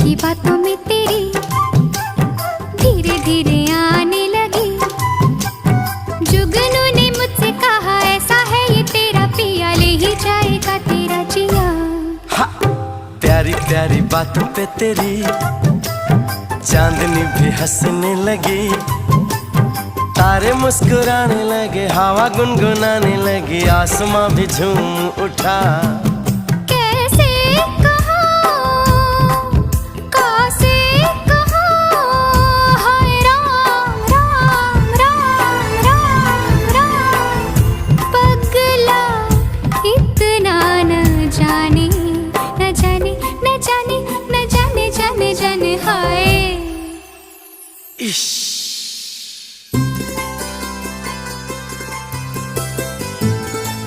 की बातों में तेरी धीरे धीरे आने लगी। जुगनू ने मुझसे कहा ऐसा है ये तेरा पिया, ले ही जाएगा तेरा जिया। प्यारी प्यारी बातों पे तेरी चांदनी भी हंसने लगी, तारे मुस्कुराने लगे, हवा गुनगुनाने लगी, आसमां भी झूम उठा। कैसे कहूं, कैसे कहूं, हाय राम राम राम राम राम। पगला इतना न जाने, न जाने न जाने न जाने जाने जाने हाय। इश्क